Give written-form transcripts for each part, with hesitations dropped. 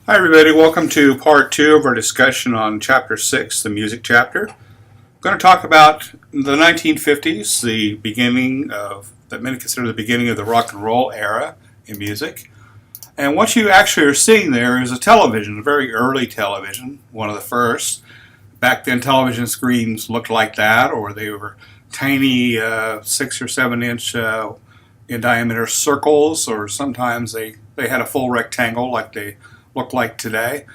Hi everybody, welcome to part 2 of our discussion on chapter 6, the music chapter. I'm going to talk about the 1950s, the beginning of, that many consider the beginning of the rock and roll era in music. And what you actually are seeing there is a television, a very early television, one of the first. Back then television screens looked like that, or they were tiny 6 or 7 inch in diameter circles, or sometimes they had a full rectangle like they look like today.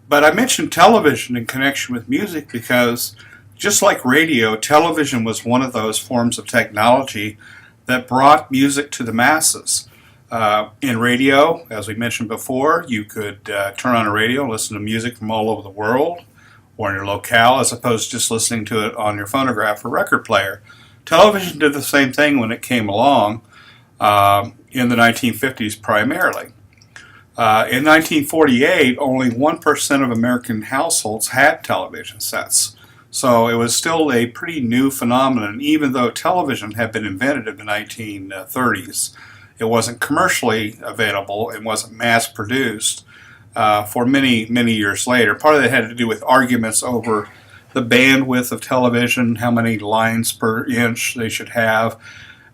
But I mentioned television in connection with music because just like radio, television was one of those forms of technology that brought music to the masses. In radio, as we mentioned before, you could turn on a radio and listen to music from all over the world or in your locale as opposed to just listening to it on your phonograph or record player. Television did the same thing when it came along in the 1950s primarily. In 1948, only 1% of American households had television sets. So it was still a pretty new phenomenon, even though television had been invented in the 1930s. It wasn't commercially available, it wasn't mass produced for many, many years later. Part of that had to do with arguments over the bandwidth of television, how many lines per inch they should have,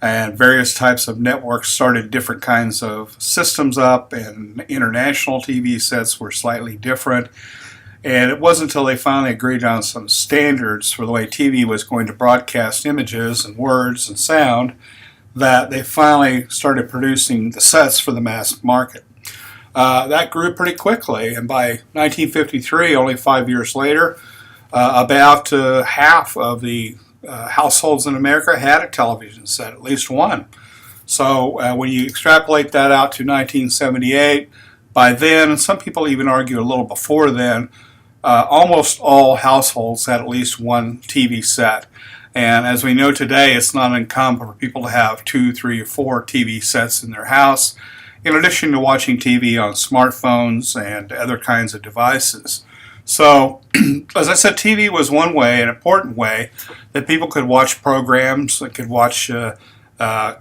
and various types of networks started different kinds of systems up, and international TV sets were slightly different. And it wasn't until they finally agreed on some standards for the way TV was going to broadcast images and words and sound that they finally started producing the sets for the mass market. That grew pretty quickly, and by 1953, only 5 years later, about half of the households in America had a television set, at least one. So when you extrapolate that out to 1978, by then, and some people even argue a little before then, almost all households had at least one TV set. And as we know today, it's not uncommon for people to have 2, 3, or 4 TV sets in their house, in addition to watching TV on smartphones and other kinds of devices. So, as I said, TV was one way, an important way, that people could watch programs, could watch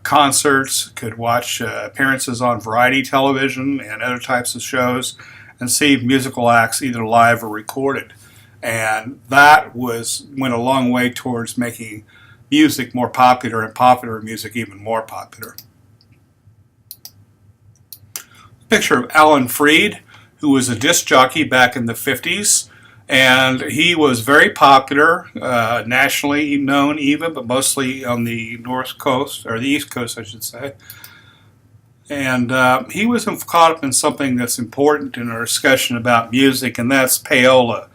concerts, could watch appearances on variety television and other types of shows, and see musical acts either live or recorded. And that went a long way towards making music more popular and popular music even more popular. Picture of Alan Freed, who was a disc jockey back in the 50s, and he was very popular, nationally known even, but mostly on the North Coast, or the East Coast, I should say. And he was caught up in something that's important in our discussion about music, and that's payola.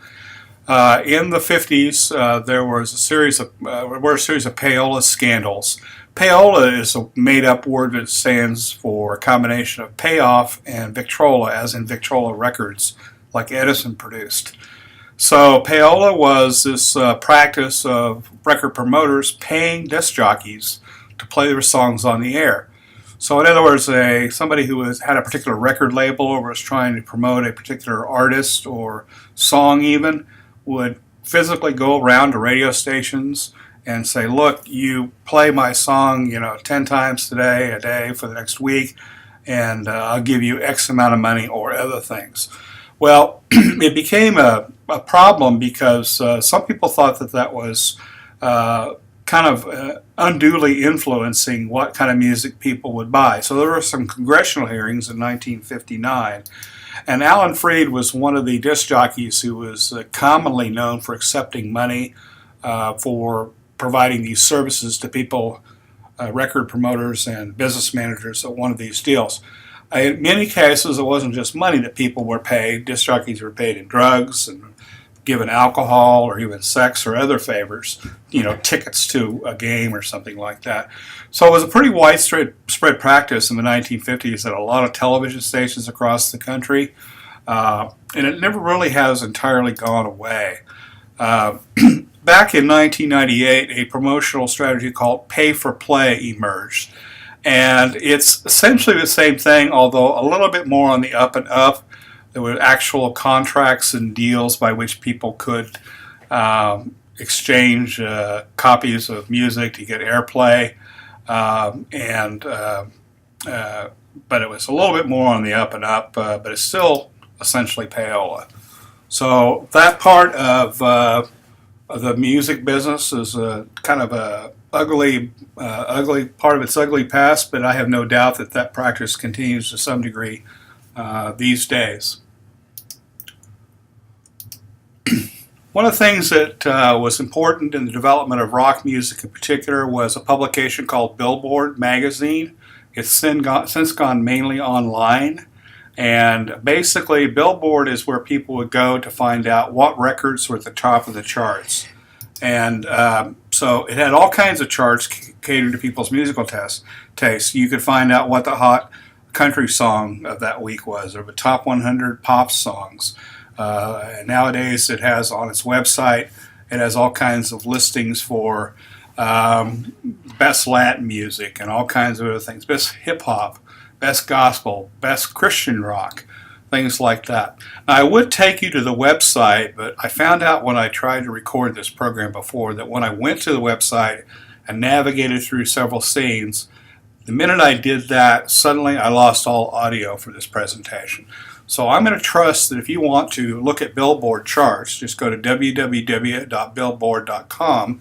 In the 50s, there was a series of payola scandals. Payola is a made-up word that stands for a combination of payoff and Victrola, as in Victrola records, like Edison produced. So payola was this practice of record promoters paying disc jockeys to play their songs on the air. So in other words, somebody who had a particular record label or was trying to promote a particular artist or song even would physically go around to radio stations and say, look, you play my song, 10 times today, a day for the next week, and I'll give you X amount of money or other things. Well, it became a problem because some people thought that was kind of unduly influencing what kind of music people would buy. So there were some congressional hearings in 1959, and Alan Freed was one of the disc jockeys who was commonly known for accepting money for providing these services to people, record promoters and business managers that wanted these deals. In many cases, it wasn't just money that people were paid. Disc jockeys were paid in drugs and given alcohol or even sex or other favors, tickets to a game or something like that. So it was a pretty widespread practice in the 1950s at a lot of television stations across the country, and it never really has entirely gone away. Back in 1998, a promotional strategy called pay-for-play emerged. And it's essentially the same thing, although a little bit more on the up and up. There were actual contracts and deals by which people could exchange copies of music to get airplay. But it was a little bit more on the up and up, but it's still essentially payola. So that part of the music business is a kind of a ugly part of its ugly past, but I have no doubt that that practice continues to some degree these days. One of the things that was important in the development of rock music in particular was a publication called Billboard magazine. It's since gone mainly online. And basically, Billboard is where people would go to find out what records were at the top of the charts. And so it had all kinds of charts catered to people's musical tastes. You could find out what the hot country song of that week was, or the top 100 pop songs. Nowadays, it has on its website, it has all kinds of listings for best Latin music and all kinds of other things, best hip hop, best gospel, best Christian rock, things like that. Now, I would take you to the website, but I found out when I tried to record this program before that when I went to the website and navigated through several scenes, the minute I did that, suddenly I lost all audio for this presentation. So I'm going to trust that if you want to look at Billboard charts, just go to www.billboard.com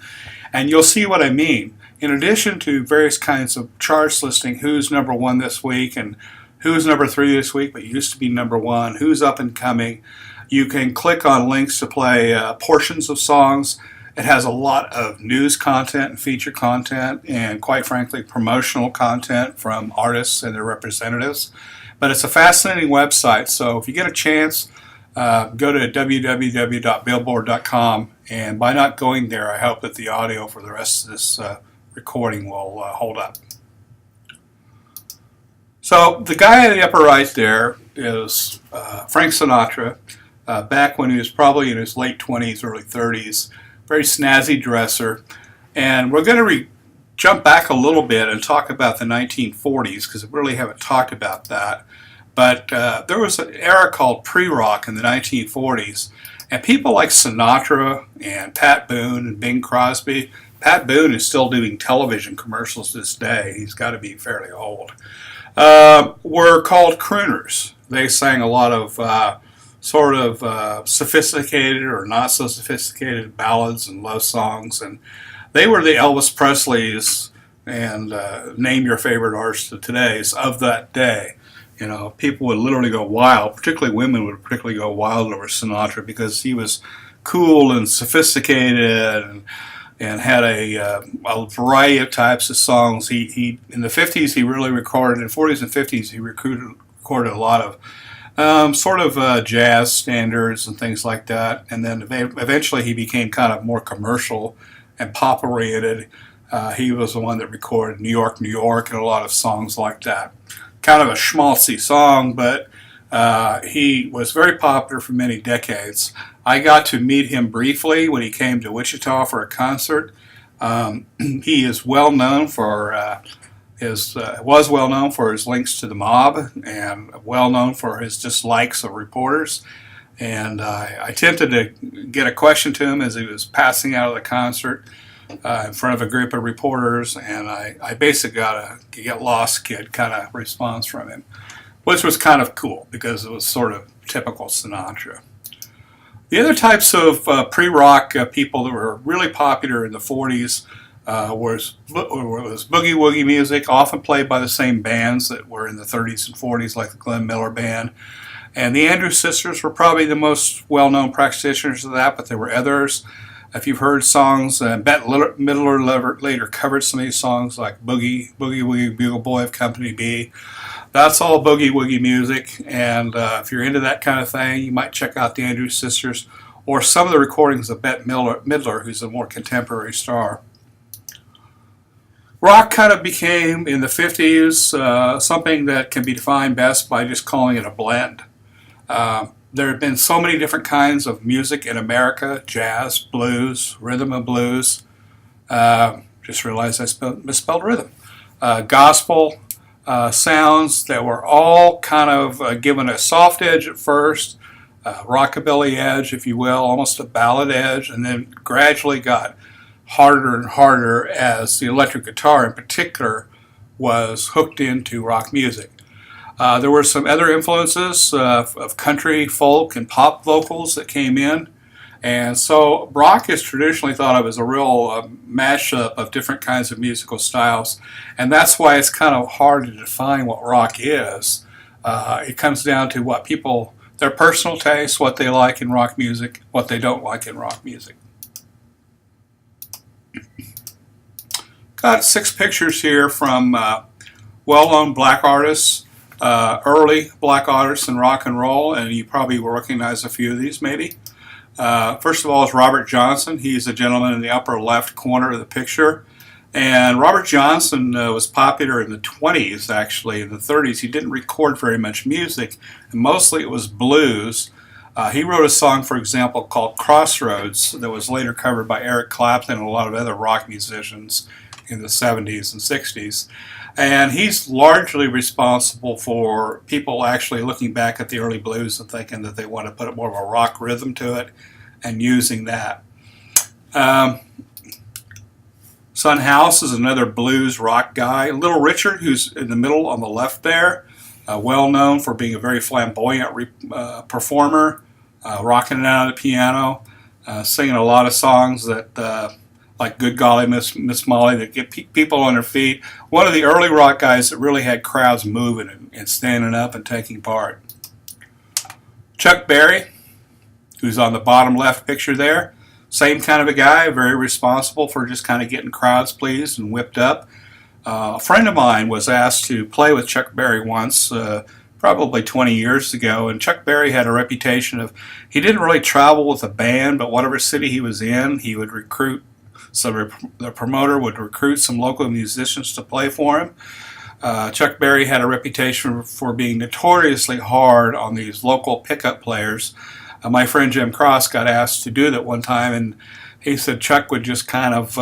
and you'll see what I mean. In addition to various kinds of charts listing who's number one this week and who's number 3 this week but used to be number 1, who's up and coming, you can click on links to play portions of songs. It has a lot of news content and feature content and, quite frankly, promotional content from artists and their representatives. But it's a fascinating website, so if you get a chance, go to www.billboard.com, and by not going there, I hope that the audio for the rest of this recording will hold up. So the guy in the upper right there is Frank Sinatra, back when he was probably in his late 20s, early 30s, very snazzy dresser, and we're going to jump back a little bit and talk about the 1940s because we really haven't talked about that. But there was an era called pre-rock in the 1940s, and people like Sinatra and Pat Boone and Bing Crosby. Pat Boone is still doing television commercials to this day. He's got to be fairly old. Were called crooners. They sang a lot of sophisticated or not so sophisticated ballads and love songs, and they were the Elvis Presleys and name your favorite artist of today's of that day. You know, people would literally go wild, particularly women would particularly go wild over Sinatra because he was cool and sophisticated and had a variety of types of songs. He in the 50s he really recorded, in the 40s and 50s he recorded a lot of jazz standards and things like that. And then eventually he became kind of more commercial and pop-oriented. He was the one that recorded New York, New York, and a lot of songs like that. Kind of a schmaltzy song, but he was very popular for many decades. I got to meet him briefly when he came to Wichita for a concert. He is well known for was well known for his links to the mob and well known for his dislikes of reporters. And I attempted to get a question to him as he was passing out of the concert in front of a group of reporters, and I basically got a get lost kid kind of response from him, which was kind of cool because it was sort of typical Sinatra. The other types of pre-rock people that were really popular in the 40s was boogie woogie music, often played by the same bands that were in the 30s and 40s, like the Glenn Miller Band. And the Andrews Sisters were probably the most well-known practitioners of that, but there were others. If you've heard songs, Bette Midler later covered some of these songs like Boogie Woogie Bugle Boy of Company B. That's all boogie woogie music, and if you're into that kind of thing, you might check out the Andrews Sisters or some of the recordings of Bette Midler, who's a more contemporary star. Rock kind of became, in the 50s, something that can be defined best by just calling it a blend. There have been so many different kinds of music in America: jazz, blues, rhythm and blues. Just realized I misspelled rhythm. Gospel sounds that were all kind of given a soft edge at first, rockabilly edge, if you will, almost a ballad edge, and then gradually got harder and harder as the electric guitar in particular was hooked into rock music. There were some other influences of country, folk, and pop vocals that came in. And so rock is traditionally thought of as a real mashup of different kinds of musical styles. And that's why it's kind of hard to define what rock is. It comes down to what people, their personal taste, what they like in rock music, what they don't like in rock music. Got 6 pictures here from well-known black artists, early black artists in rock and roll, and you probably will recognize a few of these maybe. First of all is Robert Johnson. He's a gentleman in the upper left corner of the picture. And Robert Johnson was popular in the 20s, actually. In the 30s, he didn't record very much music, and mostly it was blues. He wrote a song, for example, called Crossroads that was later covered by Eric Clapton and a lot of other rock musicians in the 70s and 60s. And he's largely responsible for people actually looking back at the early blues and thinking that they want to put more of a rock rhythm to it and using that. Son House is another blues rock guy. Little Richard, who's in the middle on the left there, well known for being a very flamboyant performer, rocking it out on the piano, singing a lot of songs that like Good Golly Miss Molly, that get people on their feet. One of the early rock guys that really had crowds moving and standing up and taking part. Chuck Berry, who's on the bottom left picture there. Same kind of a guy, very responsible for just kind of getting crowds pleased and whipped up. A friend of mine was asked to play with Chuck Berry once, probably 20 years ago, and Chuck Berry had a reputation of, he didn't really travel with a band, but whatever city he was in, he would recruit. So the promoter would recruit some local musicians to play for him. Chuck Berry had a reputation for being notoriously hard on these local pickup players. My friend Jim Cross got asked to do that one time, and he said Chuck would just kind of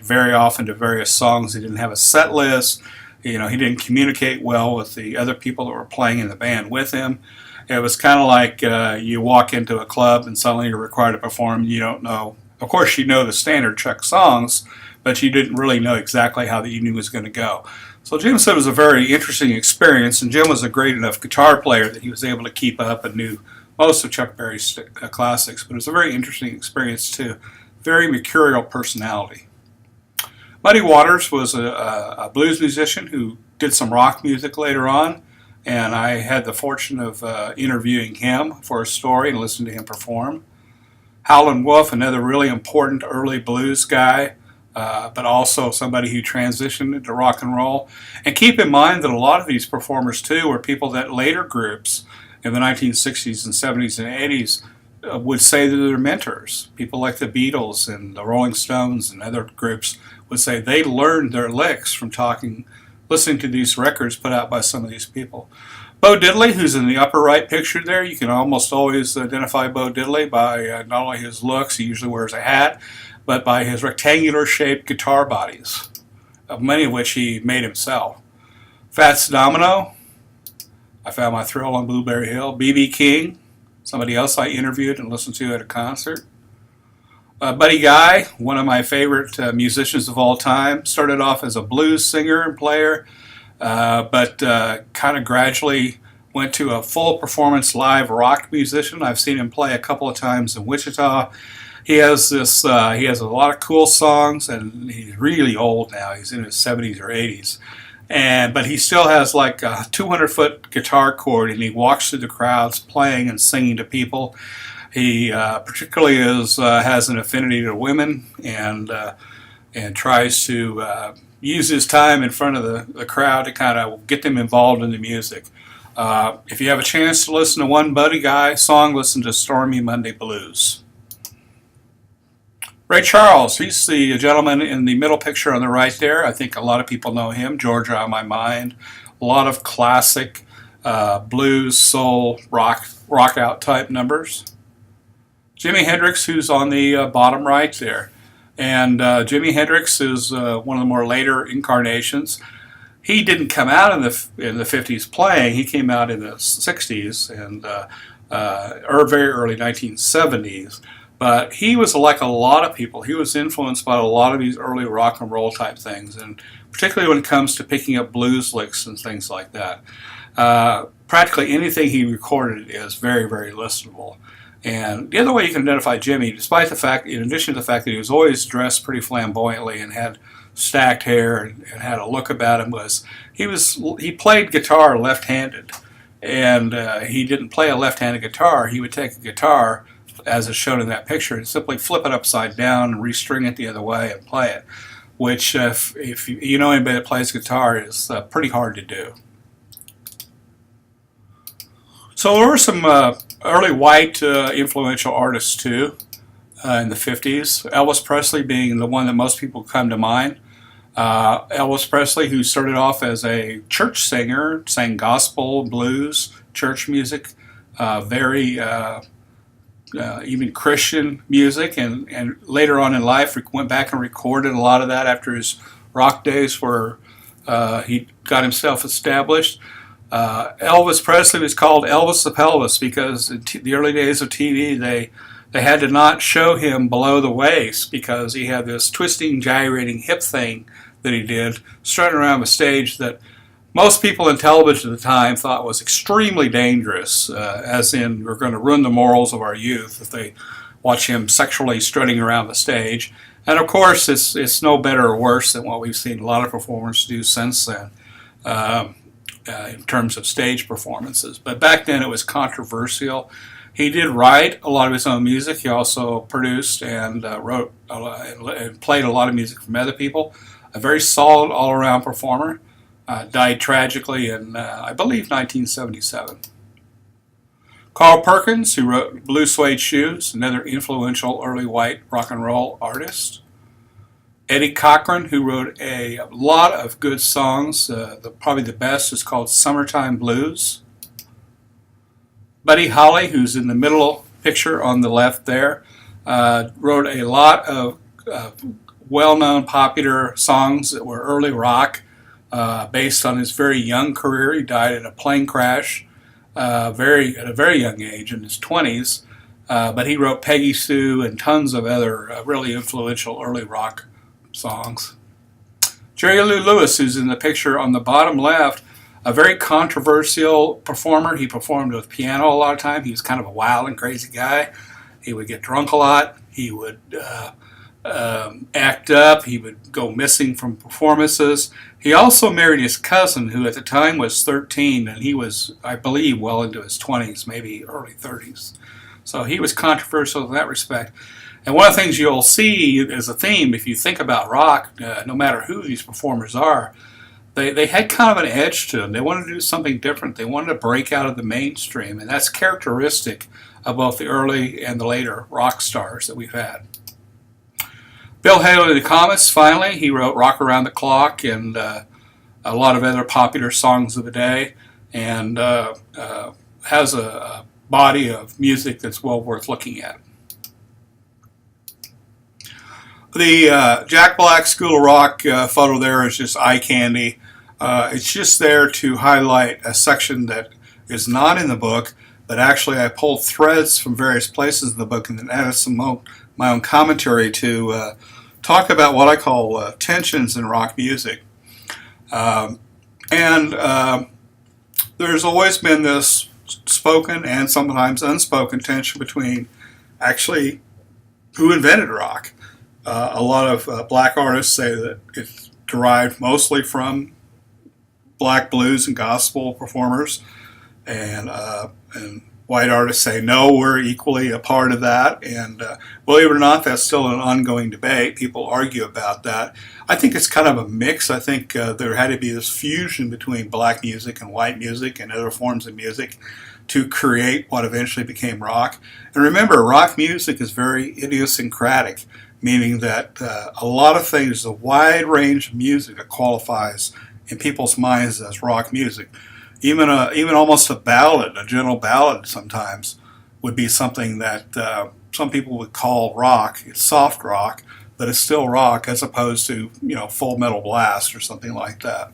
vary off into various songs. He didn't have a set list. He didn't communicate well with the other people that were playing in the band with him. It was kind of like you walk into a club and suddenly you're required to perform. You don't know. Of course, you know the standard Chuck songs, but you didn't really know exactly how the evening was going to go. So Jim said it was a very interesting experience, and Jim was a great enough guitar player that he was able to keep up and knew most of Chuck Berry's classics. But it was a very interesting experience, too. Very mercurial personality. Muddy Waters was a blues musician who did some rock music later on, and I had the fortune of interviewing him for a story and listening to him perform. Howlin' Wolf, another really important early blues guy, but also somebody who transitioned into rock and roll. And keep in mind that a lot of these performers, too, were people that later groups in the 1960s and 70s and 80s would say that they're mentors. People like the Beatles and the Rolling Stones and other groups would say they learned their licks from listening to these records put out by some of these people. Bo Diddley, who's in the upper right picture there, you can almost always identify Bo Diddley by not only his looks, he usually wears a hat, but by his rectangular shaped guitar bodies, many of which he made himself. Fats Domino, I Found My Thrill on Blueberry Hill. B.B. King, somebody else I interviewed and listened to at a concert. Buddy Guy, one of my favorite musicians of all time, started off as a blues singer and player, but kind of gradually went to a full performance live rock musician. I've seen him play a couple of times in Wichita. He has a lot of cool songs, and he's really old now. He's in his 70s or 80s. But he still has like a 200-foot guitar cord, and he walks through the crowds playing and singing to people. He particularly has an affinity to women and tries to use his time in front of the crowd to kind of get them involved in the music. If you have a chance to listen to one Buddy Guy song, listen to Stormy Monday Blues. Ray Charles, he's the gentleman in the middle picture on the right there. I think a lot of people know him. Georgia on My Mind. A lot of classic blues, soul, rock out type numbers. Jimi Hendrix, who's on the bottom right there. And Jimi Hendrix is one of the more later incarnations. He didn't come out in the 50s playing. He came out in the 60s and very early 1970s. But he was like a lot of people. He was influenced by a lot of these early rock and roll type things, and particularly when it comes to picking up blues licks and things like that. Practically anything he recorded is very, very listenable. And the other way you can identify Jimmy, despite the fact, in addition to the fact that he was always dressed pretty flamboyantly and had stacked hair and had a look about him, was he played guitar left-handed, and he didn't play a left-handed guitar. He would take a guitar, as is shown in that picture, and simply flip it upside down and restring it the other way and play it, which, if you know anybody that plays guitar, is pretty hard to do. So there were some early white influential artists too in the 50s. Elvis Presley being the one that most people come to mind. Elvis Presley, who started off as a church singer, sang gospel, blues, church music, very even Christian music, and later on in life went back and recorded a lot of that after his rock days where he got himself established. Elvis Presley was called Elvis the Pelvis because in the early days of TV they had to not show him below the waist because he had this twisting, gyrating hip thing that he did, strutting around the stage that most people in television at the time thought was extremely dangerous, as in we're going to ruin the morals of our youth if they watch him sexually strutting around the stage. And of course, it's no better or worse than what we've seen a lot of performers do since then. In terms of stage performances. But back then it was controversial. He did write a lot of his own music. He also produced and wrote and played a lot of music from other people. A very solid all-around performer. Died tragically in, I believe, 1977. Carl Perkins, who wrote Blue Suede Shoes, another influential early white rock and roll artist. Eddie Cochran, who wrote a lot of good songs. Probably the best is called Summertime Blues. Buddy Holly, who's in the middle picture on the left there, wrote a lot of well-known popular songs that were early rock based on his very young career. He died in a plane crash at a very young age, in his 20s. But he wrote Peggy Sue and tons of other really influential early rock songs. Jerry Lee Lewis, who's in the picture on the bottom left, a very controversial performer. He performed with piano a lot of time. He was kind of a wild and crazy guy. He would get drunk a lot. He would act up. He would go missing from performances. He also married his cousin, who at the time was 13, and he was, I believe, well into his 20s, maybe early 30s. So he was controversial in that respect. And one of the things you'll see as a theme, if you think about rock, no matter who these performers are, they had kind of an edge to them. They wanted to do something different. They wanted to break out of the mainstream, and that's characteristic of both the early and the later rock stars that we've had. Bill Haley of the Comets, finally, he wrote Rock Around the Clock and a lot of other popular songs of the day, and has a body of music that's well worth looking at. The Jack Black School of Rock photo there is just eye candy. It's just there to highlight a section that is not in the book, but actually I pulled threads from various places in the book and then added some my own commentary to talk about what I call tensions in rock music. There's always been this spoken and sometimes unspoken tension between actually who invented rock. A lot of black artists say that it's derived mostly from black blues and gospel performers, and white artists say no, we're equally a part of that. And believe it or not, that's still an ongoing debate. People argue about that. I think it's kind of a mix. I think there had to be this fusion between black music and white music and other forms of music to create what eventually became rock. And remember, rock music is very idiosyncratic, meaning that a lot of things, a wide range of music that qualifies in people's minds as rock music. Even almost a ballad, a gentle ballad sometimes, would be something that some people would call rock. It's soft rock, but it's still rock, as opposed to Full Metal Blast or something like that.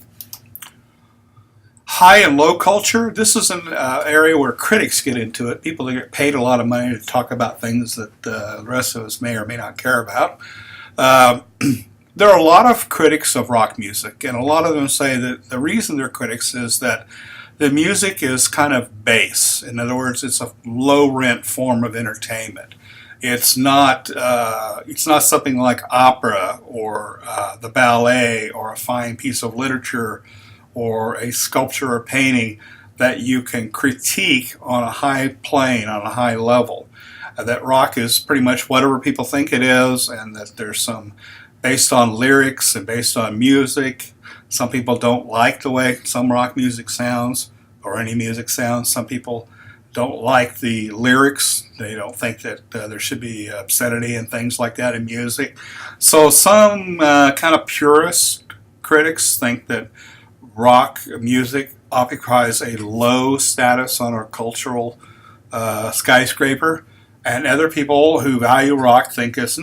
High and low culture. This is an area where critics get into it. People that get paid a lot of money to talk about things that the rest of us may or may not care about. Uh, there are a lot of critics of rock music, and a lot of them say that the reason they're critics is that the music is kind of base. In other words, it's a low rent form of entertainment. It's not something like opera or the ballet or a fine piece of literature or a sculpture or painting that you can critique on a high plane, on a high level. That rock is pretty much whatever people think it is, and that there's some based on lyrics and based on music. Some people don't like the way some rock music sounds, or any music sounds. Some people don't like the lyrics. They don't think that there should be obscenity and things like that in music. So some kind of purist critics think that rock music occupies a low status on our cultural skyscraper, and other people who value rock think it's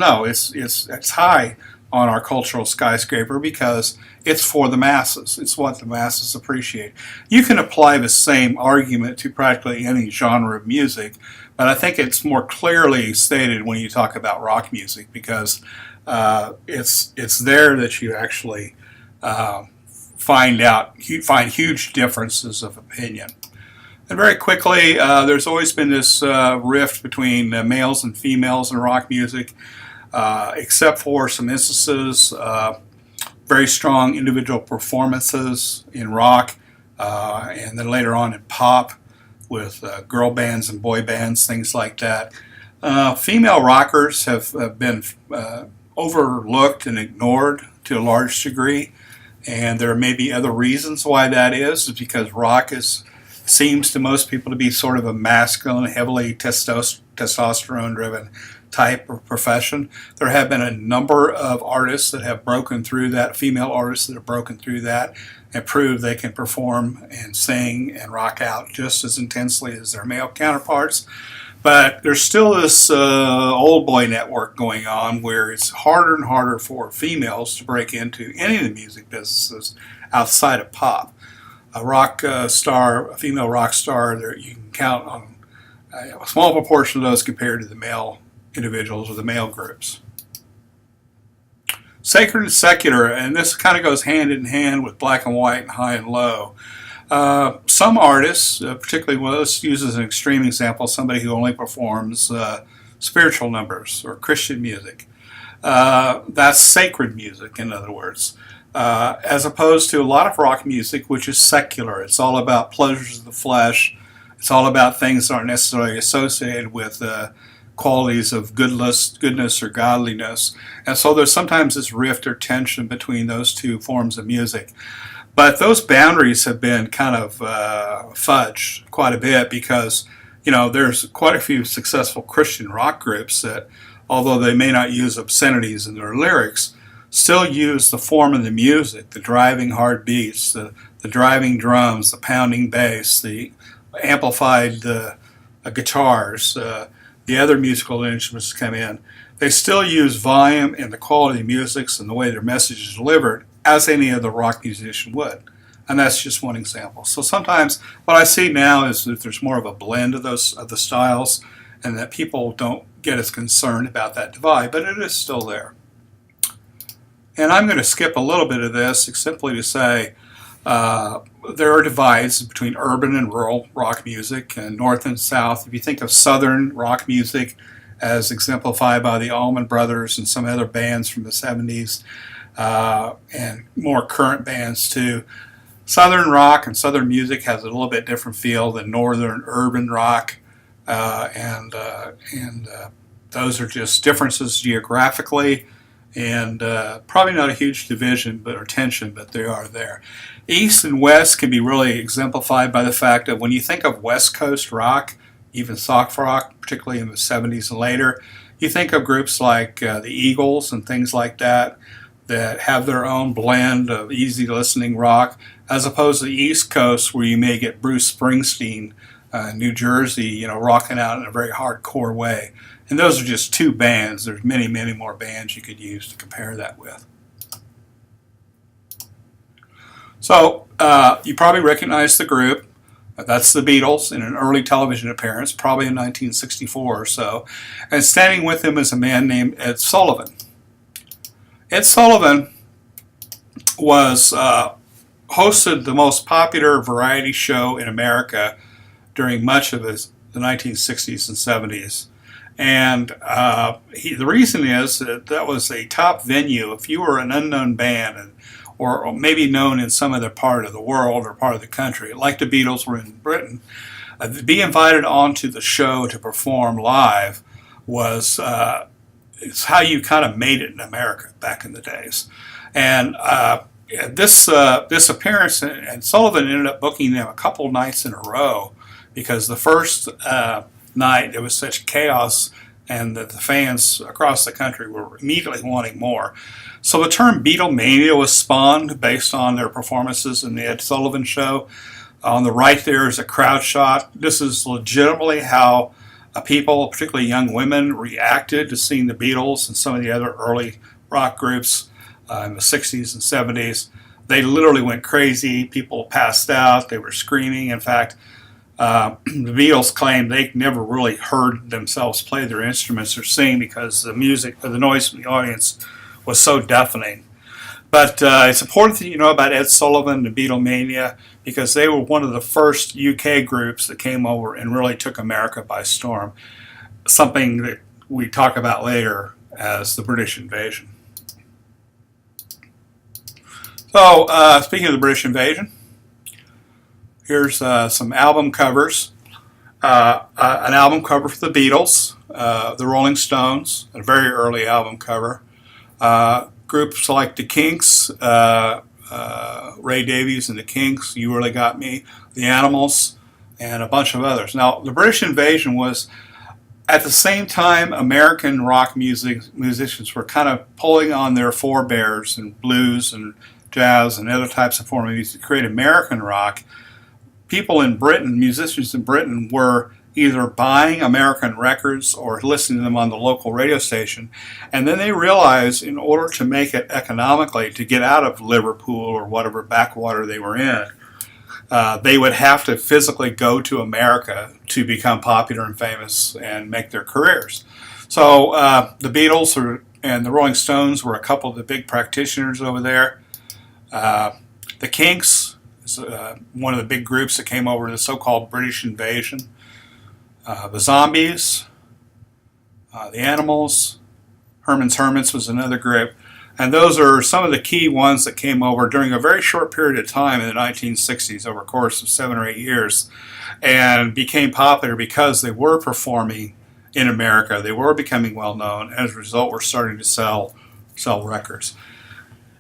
high on our cultural skyscraper because it's for the masses. It's what the masses appreciate. You can apply the same argument to practically any genre of music, but I think it's more clearly stated when you talk about rock music because it's there that you actually find huge differences of opinion. And very quickly, there's always been this rift between males and females in rock music, except for some instances, very strong individual performances in rock, and then later on in pop with girl bands and boy bands, things like that. Female rockers have been overlooked and ignored to a large degree. And there may be other reasons why that is because rock seems to most people to be sort of a masculine, heavily testosterone-driven type of profession. There have been a number of artists that have broken through that, female artists that have broken through that and proved they can perform and sing and rock out just as intensely as their male counterparts. But there's still this old boy network going on where it's harder and harder for females to break into any of the music businesses outside of pop. A female rock star, you can count on a small proportion of those compared to the male individuals or the male groups. Sacred and secular, and this kind of goes hand in hand with black and white and high and low. Some artists, particularly, let's use as an extreme example, somebody who only performs spiritual numbers or Christian music. That's sacred music, in other words, as opposed to a lot of rock music, which is secular. It's all about pleasures of the flesh. It's all about things that aren't necessarily associated with qualities of goodness or godliness. And so there's sometimes this rift or tension between those two forms of music. But those boundaries have been kind of fudged quite a bit because, there's quite a few successful Christian rock groups that, although they may not use obscenities in their lyrics, still use the form of the music, the driving hard beats, the driving drums, the pounding bass, the amplified guitars, the other musical instruments come in. They still use volume and the quality of music and the way their message is delivered as any other rock musician would. And that's just one example. So sometimes what I see now is that there's more of a blend of the styles and that people don't get as concerned about that divide, but it is still there. And I'm going to skip a little bit of this simply to say there are divides between urban and rural rock music and north and south. If you think of southern rock music as exemplified by the Allman Brothers and some other bands from the 70s, and more current bands too. Southern rock and southern music has a little bit different feel than northern urban rock, and those are just differences geographically, and probably not a huge division or tension, but they are there. East and West can be really exemplified by the fact that when you think of West Coast rock, even soft rock, particularly in the 70s and later, you think of groups like the Eagles and things like that have their own blend of easy listening rock, as opposed to the East Coast where you may get Bruce Springsteen, New Jersey, rocking out in a very hardcore way. And those are just two bands. There's many, many more bands you could use to compare that with. So you probably recognize the group. That's the Beatles in an early television appearance, probably in 1964 or so. And standing with him is a man named Ed Sullivan. Ed Sullivan was hosted the most popular variety show in America during much of the 1960s and 70s. And the reason is that was a top venue. If you were an unknown band, or maybe known in some other part of the world or part of the country, like the Beatles were in Britain, to be invited onto the show to perform live was it's how you kind of made it in America back in the days. And this appearance, and Sullivan ended up booking them a couple nights in a row because the first night there was such chaos and that the fans across the country were immediately wanting more. So the term Beatlemania was spawned based on their performances in the Ed Sullivan Show. On the right there is a crowd shot. This is legitimately how people, particularly young women, reacted to seeing the Beatles and some of the other early rock groups in the 60s and 70s. They literally went crazy. People passed out. They were screaming. In fact, the Beatles claimed they never really heard themselves play their instruments or sing because the music, or the noise from the audience was so deafening. But it's important that you know about Ed Sullivan and Beatlemania because they were one of the first UK groups that came over and really took America by storm. Something that we talk about later as the British invasion. So, speaking of the British invasion, here's some album covers. An album cover for the Beatles, the Rolling Stones, a very early album cover. Groups like the Kinks, Ray Davies and the Kinks, You Really Got Me, the Animals, and a bunch of others. Now, the British invasion was, at the same time, American rock musicians were kind of pulling on their forebears and blues and jazz and other types of form of music to create American rock. People in Britain, musicians in Britain, were either buying American records or listening to them on the local radio station. And then they realized in order to make it economically, to get out of Liverpool or whatever backwater they were in, they would have to physically go to America to become popular and famous and make their careers. So the Beatles and the Rolling Stones were a couple of the big practitioners over there. The Kinks is one of the big groups that came over in the so-called British invasion. The Zombies, the Animals, Herman's Hermits was another group. And those are some of the key ones that came over during a very short period of time in the 1960s, over a course of 7 or 8 years, and became popular because they were performing in America. They were becoming well known. As a result, were starting to sell records.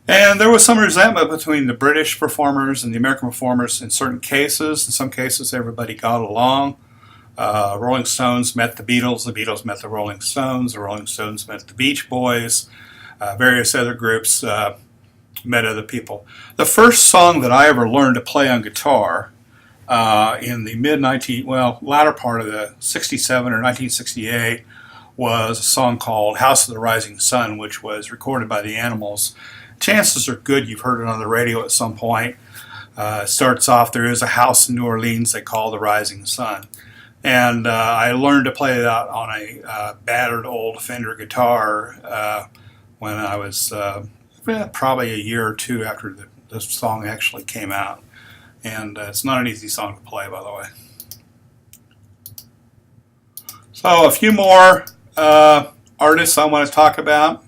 And there was some resentment between the British performers and the American performers in certain cases. In some cases, everybody got along. Rolling Stones met the Beatles met the Rolling Stones met the Beach Boys, various other groups met other people. The first song that I ever learned to play on guitar in the latter part of the 67 or 1968 was a song called House of the Rising Sun, which was recorded by the Animals. Chances are good you've heard it on the radio at some point. It starts off, there is a house in New Orleans they call the Rising Sun. And I learned to play that on a battered old Fender guitar when I was probably a year or two after the song actually came out. And it's not an easy song to play, by the way. So a few more artists I want to talk about.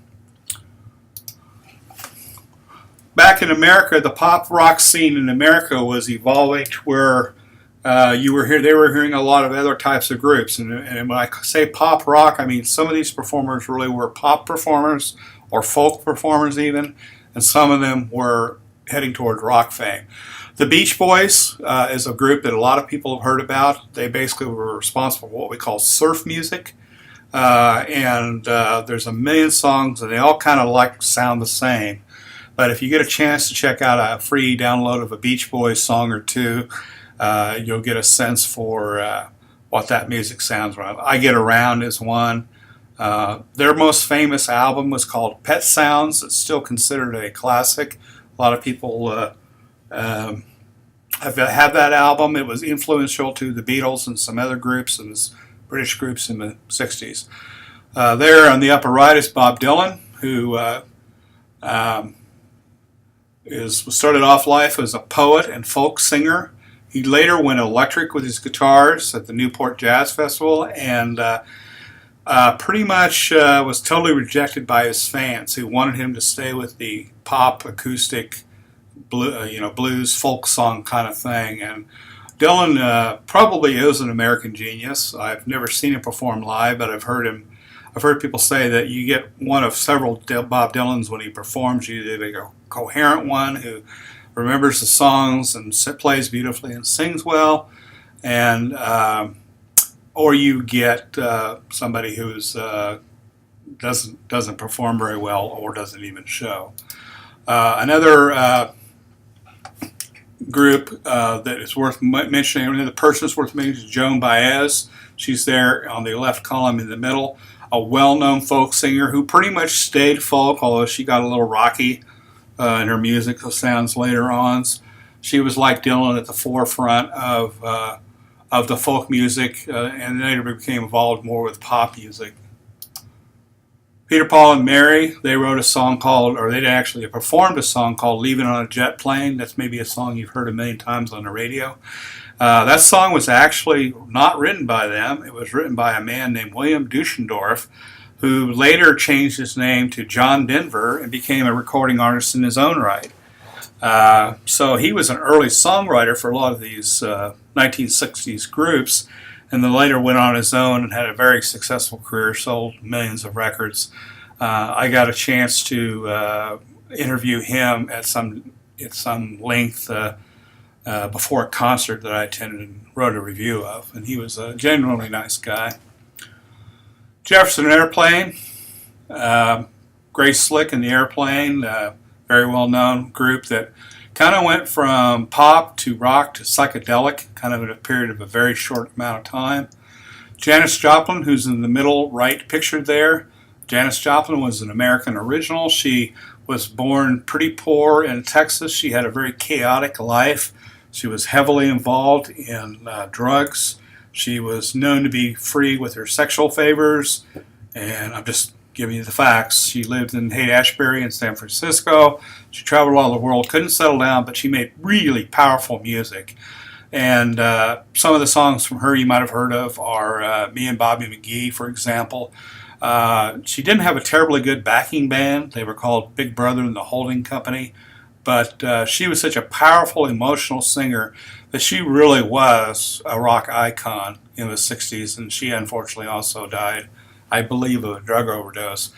Back in America, the pop rock scene in America was evolving to where they were hearing a lot of other types of groups. And when I say pop rock, I mean some of these performers really were pop performers or folk performers even, and some of them were heading toward rock fame. The Beach Boys is a group that a lot of people have heard about. They basically were responsible for what we call surf music. And there's a million songs, and they all kind of sound the same. But if you get a chance to check out a free download of a Beach Boys song or two, you'll get a sense for what that music sounds like. I Get Around is one. Their most famous album was called Pet Sounds. It's still considered a classic. A lot of people I've had that album. It was influential to the Beatles and some other groups and British groups in the 60s. There on the upper right is Bob Dylan, who started off life as a poet and folk singer. He later went electric with his guitars at the Newport Jazz Festival, and pretty much was totally rejected by his fans, who wanted him to stay with the pop, acoustic, blues, folk song kind of thing. And Dylan probably is an American genius. I've never seen him perform live, but I've heard people say that you get one of several Bob Dylans when he performs. You get a coherent one who remembers the songs and plays beautifully and sings well, and or you get somebody who's doesn't perform very well or doesn't even show. Another group that is worth mentioning, another person is worth mentioning, is Joan Baez. She's there on the left column in the middle. A well-known folk singer who pretty much stayed folk, although she got a little rocky in her musical sounds later on. She was like Dylan at the forefront of the folk music, and later became involved more with pop music. Peter, Paul, and Mary, they wrote a song called, or they actually performed a song called "Leaving on a Jet Plane." That's maybe a song you've heard a million times on the radio. That song was actually not written by them. It was written by a man named William Deutschendorf, who later changed his name to John Denver and became a recording artist in his own right. So he was an early songwriter for a lot of these 1960s groups, and then later went on his own and had a very successful career, sold millions of records. I got a chance to interview him at some length before a concert that I attended and wrote a review of, and he was a genuinely nice guy. Jefferson Airplane, Grace Slick and the Airplane, very well-known group that kind of went from pop to rock to psychedelic, kind of in a period of a very short amount of time. Janis Joplin, who's in the middle right pictured there. Janis Joplin was an American original. She was born pretty poor in Texas. She had a very chaotic life. She was heavily involved in drugs. She was known to be free with her sexual favors, and I'm just giving you the facts. She lived in Haight-Ashbury in San Francisco. She traveled all over the world, couldn't settle down, but she made really powerful music. And some of the songs from her you might have heard of are Me and Bobby McGee, for example. She didn't have a terribly good backing band. They were called Big Brother and the Holding Company. But she was such a powerful, emotional singer that she really was a rock icon in the 60s, and she unfortunately also died, I believe, of a drug overdose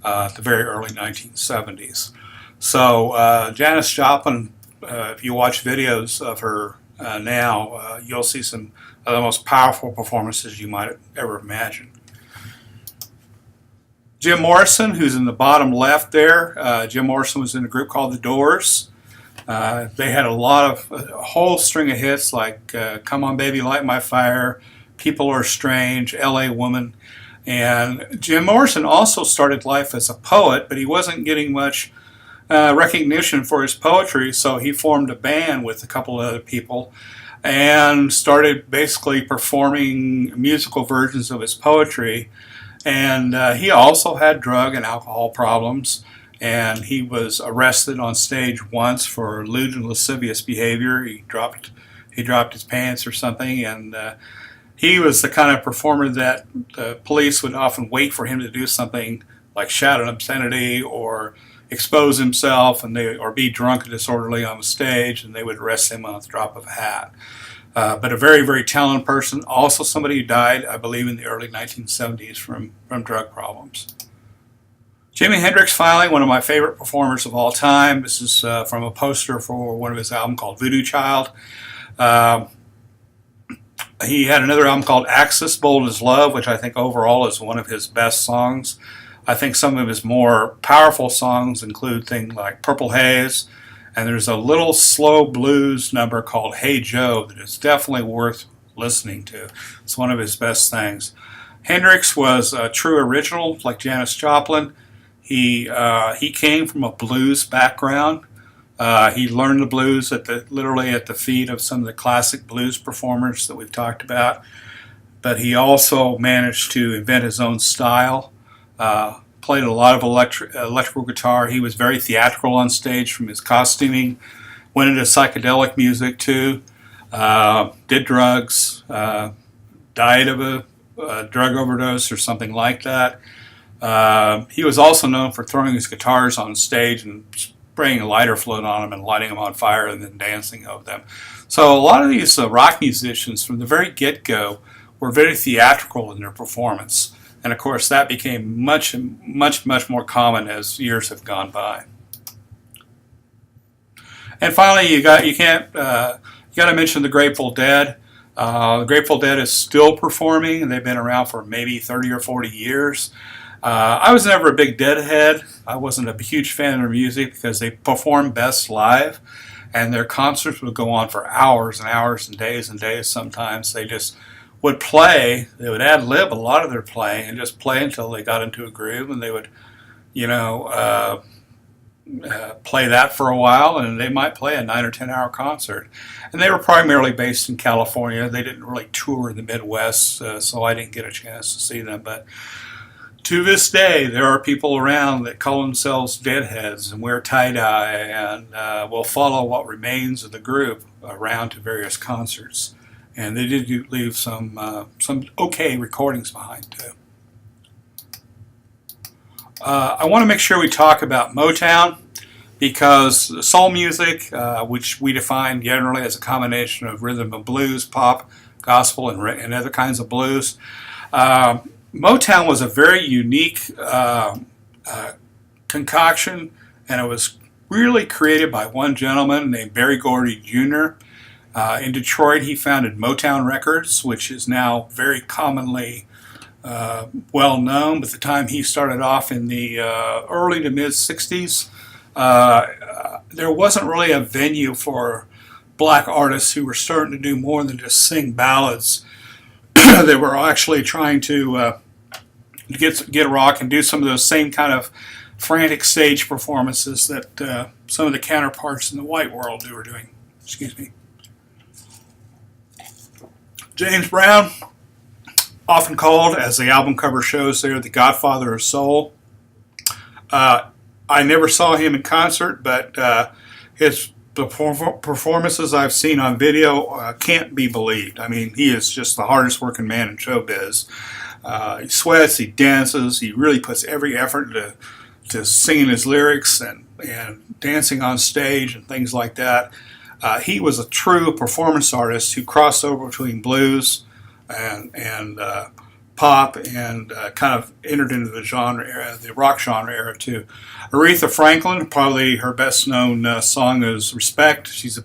at the very early 1970s. So Janis Joplin, if you watch videos of her now, you'll see some of the most powerful performances you might ever imagine. Jim Morrison, who's in the bottom left there. Jim Morrison was in a group called The Doors. They had a whole string of hits like Come On Baby, Light My Fire, People Are Strange, L.A. Woman. And Jim Morrison also started life as a poet, but he wasn't getting much recognition for his poetry, so he formed a band with a couple of other people and started basically performing musical versions of his poetry. And he also had drug and alcohol problems, and he was arrested on stage once for lewd and lascivious behavior. He dropped his pants or something, and he was the kind of performer that the police would often wait for him to do something like shout an obscenity or expose himself, or be drunk and disorderly on the stage, and they would arrest him on the drop of a hat. But a very, very talented person. Also somebody who died, I believe, in the early 1970s from drug problems. Jimi Hendrix, finally, one of my favorite performers of all time. This is from a poster for one of his albums called Voodoo Child. He had another album called Axis, Bold as Love, which I think overall is one of his best songs. I think some of his more powerful songs include things like Purple Haze, and there's a little slow blues number called Hey Joe that is definitely worth listening to. It's one of his best things. Hendrix was a true original, like Janis Joplin. He came from a blues background. He learned the blues literally at the feet of some of the classic blues performers that we've talked about. But he also managed to invent his own style. Played a lot of electrical guitar. He was very theatrical on stage from his costuming. Went into psychedelic music too. Did drugs. Died of a drug overdose or something like that. He was also known for throwing his guitars on stage and spraying a lighter fluid on them and lighting them on fire and then dancing over them. So a lot of these rock musicians from the very get-go were very theatrical in their performance. And of course that became much more common as years have gone by. And finally, you got to mention the Grateful Dead. The Grateful Dead is still performing, and they've been around for maybe 30 or 40 years. I was never a big Deadhead. I wasn't a huge fan of their music because they perform best live, and their concerts would go on for hours and hours and days sometimes. They just would play. They would ad-lib a lot of their playing and just play until they got into a groove, and they would, play that for a while, and they might play a 9 or 10 hour concert. And they were primarily based in California. They didn't really tour in the Midwest, so I didn't get a chance to see them. But to this day, there are people around that call themselves Deadheads and wear tie-dye and will follow what remains of the group around to various concerts. And they did leave some okay recordings behind too. I want to make sure we talk about Motown, because soul music, which we define generally as a combination of rhythm and blues, pop, gospel, and other kinds of blues, Motown was a very unique concoction, and it was really created by one gentleman named Berry Gordy Jr. In Detroit, he founded Motown Records, which is now very commonly well known. But at the time he started off in the early to mid 60s, there wasn't really a venue for black artists who were starting to do more than just sing ballads. They were actually trying to get rock and do some of those same kind of frantic stage performances that some of the counterparts in the white world were doing. Excuse me. James Brown, often called, as the album cover shows there, the Godfather of Soul. I never saw him in concert, but the performances I've seen on video can't be believed. I mean, he is just the hardest working man in showbiz. He sweats, he dances, he really puts every effort to singing his lyrics and dancing on stage and things like that. He was a true performance artist who crossed over between blues and pop and kind of entered into the genre era, the rock genre era too. Aretha Franklin, probably her best known song is Respect. She's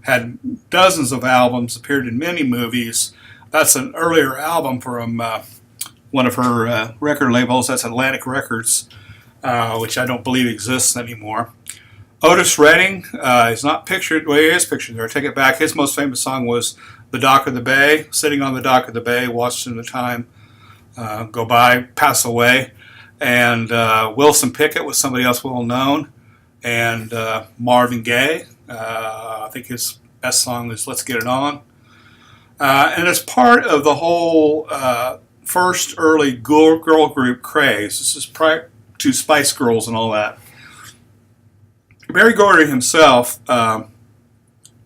had dozens of albums, appeared in many movies. That's an earlier album from one of her record labels. That's Atlantic Records, which I don't believe exists anymore. Otis Redding is not pictured. Well, he is pictured there. I take it back. His most famous song was The Dock of the Bay. Sitting on the dock of the bay, watching the time go by, pass away. And Wilson Pickett was somebody else well known. And Marvin Gaye. I think his best song is Let's Get It On. And as part of the whole first early girl group craze, this is prior to Spice Girls and all that, Berry Gordy himself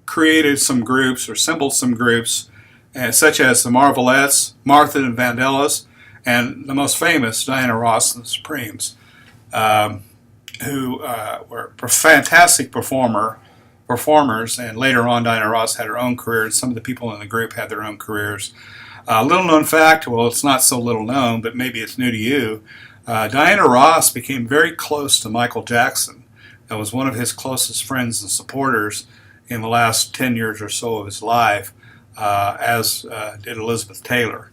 created some groups or assembled some groups such as the Marvelettes, Martha and Vandellas, and the most famous, Diana Ross and the Supremes, who were fantastic performers, and later on Diana Ross had her own career, and some of the people in the group had their own careers. Little known fact, well, it's not so little known, but maybe it's new to you, Diana Ross became very close to Michael Jackson. That was one of his closest friends and supporters in the last 10 years or so of his life, as did Elizabeth Taylor,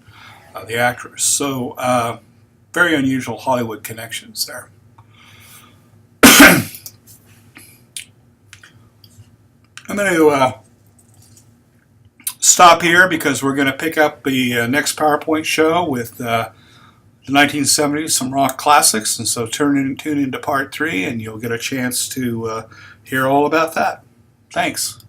the actress. So very unusual Hollywood connections there. I'm going to stop here because we're going to pick up the next PowerPoint show with the 1970s, some rock classics, and so tune into part 3 and you'll get a chance to hear all about that. Thanks.